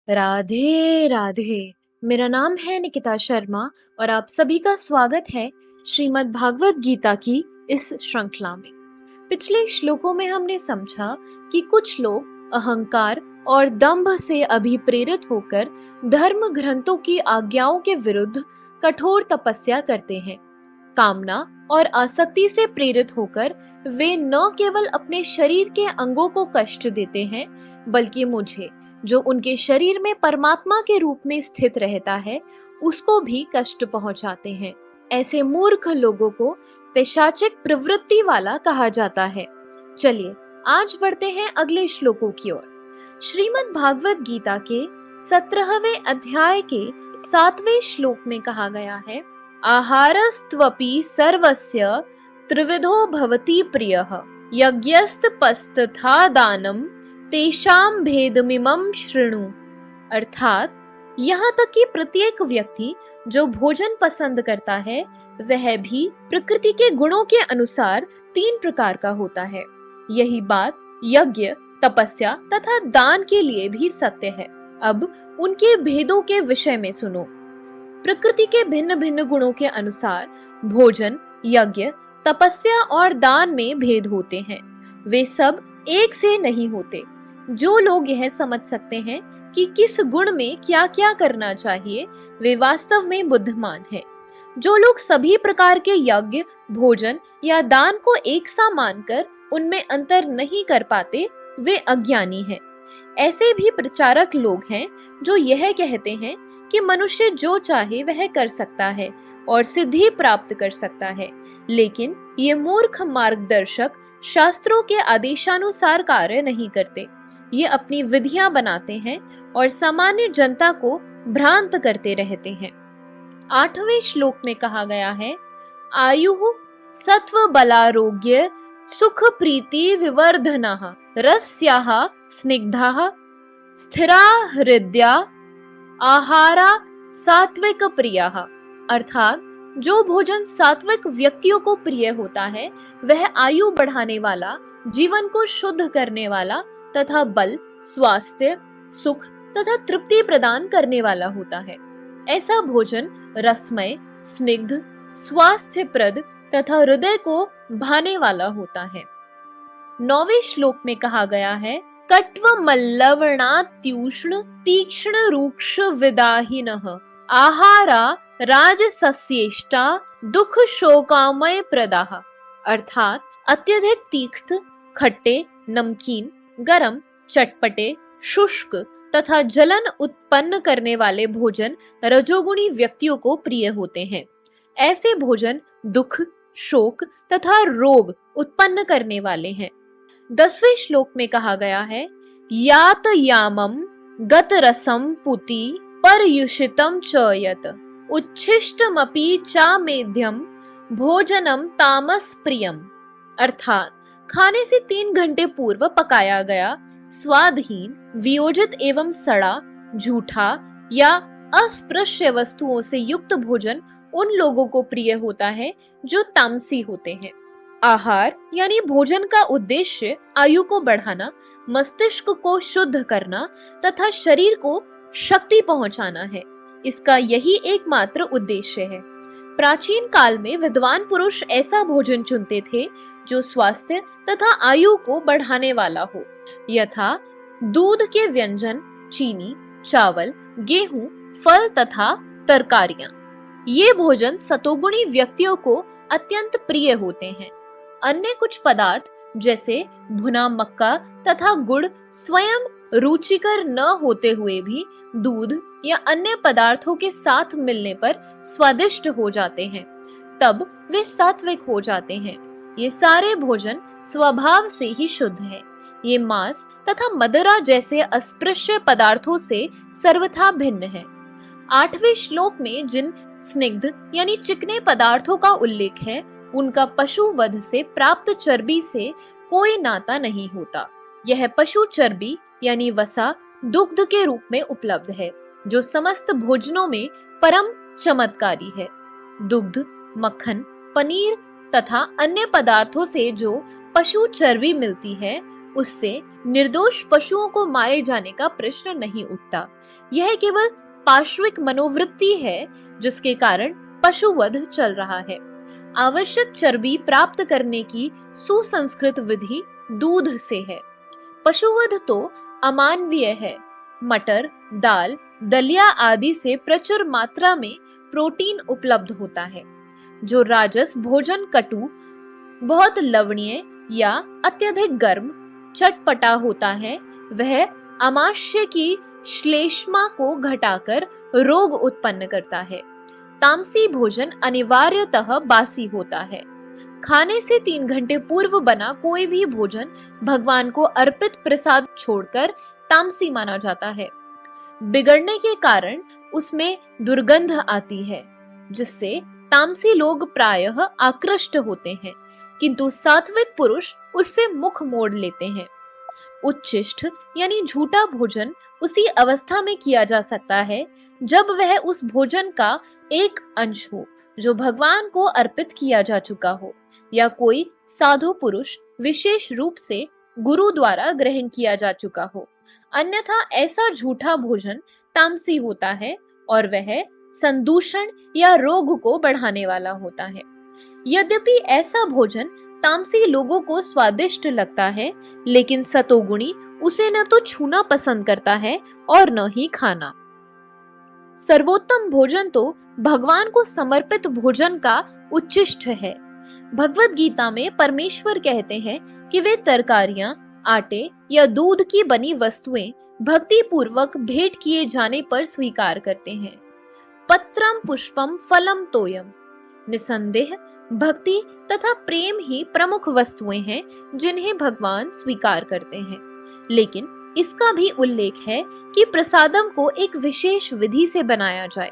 राधे राधे। मेरा नाम है निकिता शर्मा और आप सभी का स्वागत है श्रीमद् भागवत गीता की इस श्रृंखला में। पिछले श्लोकों में हमने समझा कि कुछ लोग अहंकार और दंभ से अभिप्रेरित होकर धर्म ग्रंथों की आज्ञाओं के विरुद्ध कठोर तपस्या करते हैं। कामना और आसक्ति से प्रेरित होकर वे न केवल अपने शरीर के अंगों को कष्ट देते हैं, बल्कि मुझे, जो उनके शरीर में परमात्मा के रूप में स्थित रहता है, उसको भी कष्ट पहुंचाते हैं। ऐसे मूर्ख लोगों को पैशाचिक प्रवृत्ति वाला कहा जाता है। चलिए आज बढ़ते हैं अगले श्लोकों की ओर। श्रीमद् भागवत गीता के 17वें अध्याय के 7वें श्लोक में कहा गया है, आहारस्त्वपि सर्वस्य त्रिविधो भवति प्रियः यज्ञस्तपस्तथा दानम तेषाम भेदमिमं शृणु। अर्थात यहाँ तक कि प्रत्येक व्यक्ति जो भोजन पसंद करता है वह भी प्रकृति के गुणों के अनुसार 3 प्रकार का होता है। यही बात यज्ञ, तपस्या तथा दान के लिए भी सत्य है। अब उनके भेदों के विषय में सुनो। प्रकृति के भिन्न भिन्न गुणों के अनुसार भोजन, यज्ञ, तपस्या और दान में भेद होते हैं। वे सब एक से नहीं होते। जो लोग यह समझ सकते हैं कि किस गुण में क्या क्या करना चाहिए, वे वास्तव में बुद्धिमान हैं। जो लोग सभी प्रकार के यज्ञ, भोजन या दान को एक सा मानकर उनमें अंतर नहीं कर पाते, वे अज्ञानी हैं। ऐसे भी प्रचारक लोग हैं जो यह कहते हैं कि मनुष्य जो चाहे वह कर सकता है और सिद्धि प्राप्त कर सकता है, लेकिन ये मूर्ख मार्गदर्शक शास्त्रों के आदेशानुसार कार्य नहीं करते। ये अपनी विधियां बनाते हैं और सामान्य जनता को भ्रांत करते रहते हैं। 8वें श्लोक में कहा गया है, आयुः सत्व बलारोग्य सुख प्रीति विवर्धनः रस्याः स्निग्धाः स्थिरा हृदया आहारा सात्विक प्रियः। अर्थात जो भोजन सात्विक व्यक्तियों को प्रिय होता है वह आयु बढ़ाने वाला, जीवन को शुद्ध करने वाला तथा बल, स्वास्थ्य, सुख तथा तृप्ति प्रदान करने वाला होता है। ऐसा भोजन रसमय, स्निग्ध, स्वास्थ्यप्रद तथा हृदय को भाने वाला होता है। 9वें श्लोक में कहा गया है, कट्व मल्लवणात्युष्ण तीक्ष्ण रूक्ष विदाहिनः आहारा राजसस्येष्टा दुख शोकामय प्रदाः। अर्थात अत्यधिक तीक्त, खट्टे, नमकीन, गरम, चटपटे, शुष्क तथा जलन उत्पन्न करने वाले भोजन रजोगुणी व्यक्तियों को प्रिय होते हैं। ऐसे भोजन दुख, शोक तथा रोग उत्पन्न करने वाले हैं। 10वें श्लोक में कहा गया है, यात यामम गत रसम पुति परयुषितम च यत उच्छिष्टमपि चामेध्यम भोजनम तामस प्रियम। अर्थात खाने से 3 घंटे पूर्व पकाया गया स्वादहीन, वियोजित एवं सड़ा, झूठा या अस्पृश्य वस्तुओं से युक्त भोजन उन लोगों को प्रिय होता है जो तामसी होते हैं। आहार यानी भोजन का उद्देश्य आयु को बढ़ाना, मस्तिष्क को शुद्ध करना तथा शरीर को शक्ति पहुंचाना है। इसका यही एकमात्र उद्देश्य है। प्राचीन काल में विद्वान पुरुष ऐसा भोजन चुनते थे जो स्वास्थ्य तथा आयु को बढ़ाने वाला हो, यथा दूध के व्यंजन, चीनी, चावल, गेहूं, फल तथा तरकारियां। ये भोजन सतोगुणी व्यक्तियों को अत्यंत प्रिय होते हैं। अन्य कुछ पदार्थ जैसे भुना मक्का तथा गुड़ स्वयं रुचिकर न होते हुए भी दूध या अन्य पदार्थों के साथ मिलने पर स्वादिष्ट हो जाते हैं, तब वे सात्विक हो जाते हैं। ये सारे भोजन स्वभाव से ही शुद्ध है। ये मांस तथा मदिरा जैसे अस्पृश्य पदार्थों से सर्वथा भिन्न है। 8वें श्लोक में जिन स्निग्ध यानी चिकने पदार्थों का उल्लेख है, उनका पशु वध से प्राप्त चर्बी से कोई नाता नहीं होता। यह पशु चर्बी यानी वसा दुग्ध के रूप में उपलब्ध है, जो समस्त भोजनों में परम चमत्कारी है। दुग्ध, मक्खन, पनीर तथा अन्य पदार्थों से जो पशु चर्बी मिलती है उससे निर्दोष पशुओं को मारे जाने का प्रश्न नहीं उठता। यह केवल पार्श्विक मनोवृत्ति है जिसके कारण पशुवध चल रहा है। आवश्यक चर्बी प्राप्त करने की सुसंस्कृत विधि दूध से है। पशुवध तो अमानवीय है। मटर, दाल, दलिया आदि से प्रचुर मात्रा में प्रोटीन उपलब्ध होता है। जो राजस भोजन कटु, बहुत लवणीय या अत्यधिक गर्म, चटपटा होता है, वह आमाशय की श्लेष्मा को घटाकर रोग उत्पन्न करता है। तामसी भोजन अनिवार्यतः बासी होता है। खाने से 3 घंटे पूर्व बना कोई भी भोजन भगवान को अर्पित प्रसाद छोड़कर तामसी माना जाता है। बिगड़ने के कारण उसमें दुर्गंध आती है, जिससे तामसी लोग प्रायः आकृष्ट होते हैं, किंतु सात्विक पुरुष उससे मुख मोड़ लेते हैं। उच्छिष्ट यानी झूठा भोजन उसी अवस्था में किया जा सकता है जब वह उस भोजन का एक अंश हो जो भगवान को अर्पित किया जा चुका हो, या कोई साधु पुरुष विशेष रूप से गुरु द्वारा ग्रहण किया जा चुका हो। अन्यथा ऐसा झूठा भोजन तामसी होता है और वह संदूषण या रोग को बढ़ाने वाला होता है। यद्यपि ऐसा भोजन तामसी लोगों को स्वादिष्ट लगता है, लेकिन सतोगुणी उसे न तो छूना पसंद करता है और न ही खाना। सर्वोत्तम भोजन तो भगवान को समर्पित भोजन का उच्चिष्ट है। भगवत गीता में परमेश्वर कहते हैं कि वे तरकारियां, आटे या दूध की बनी वस्तुएं भक्ति पूर्वक भेंट किए जाने पर स्वीकार करते हैं। पत्रम पुष्पम फलम तोयम। निसंदेह भक्ति तथा प्रेम ही प्रमुख वस्तुएं हैं जिन्हें भगवान स्वीकार करते हैं, लेकिन इसका भी उल्लेख है कि प्रसादम को एक विशेष विधि से बनाया जाए।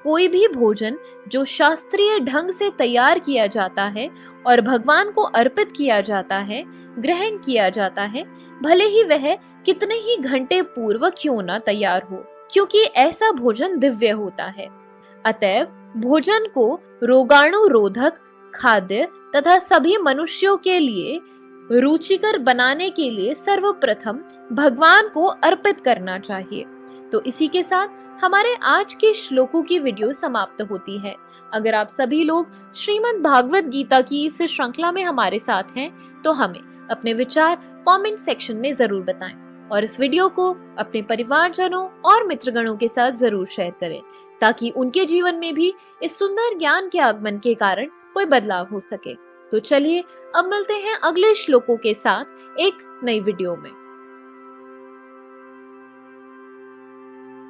कोई भी भोजन जो शास्त्रीय ढंग से तैयार किया जाता है और भगवान को अर्पित किया जाता है, ग्रहण किया जाता है, भले ही वह कितने ही घंटे पूर्व क्यों न तैयार हो, क्योंकि ऐसा भोजन दिव्य होता है। अतएव भोजन को रोगाणुरोधक, खाद्य तथा सभी मनुष्यों के लिए रुचिकर बनाने के लिए सर्वप्रथम भगवान को अर्पित करना चाहिए। तो इसी के साथ हमारे आज के श्लोकों की वीडियो समाप्त होती है। अगर आप सभी लोग श्रीमद् भागवत गीता की इस श्रृंखला में हमारे साथ हैं, तो हमें अपने विचार कमेंट सेक्शन में जरूर बताएं और इस वीडियो को अपने परिवारजनों और मित्रगणों के साथ जरूर शेयर करें, ताकि उनके जीवन में भी इस सुंदर ज्ञान के आगमन के कारण कोई बदलाव हो सके। तो चलिए अब मिलते हैं अगले श्लोकों के साथ एक नई वीडियो में।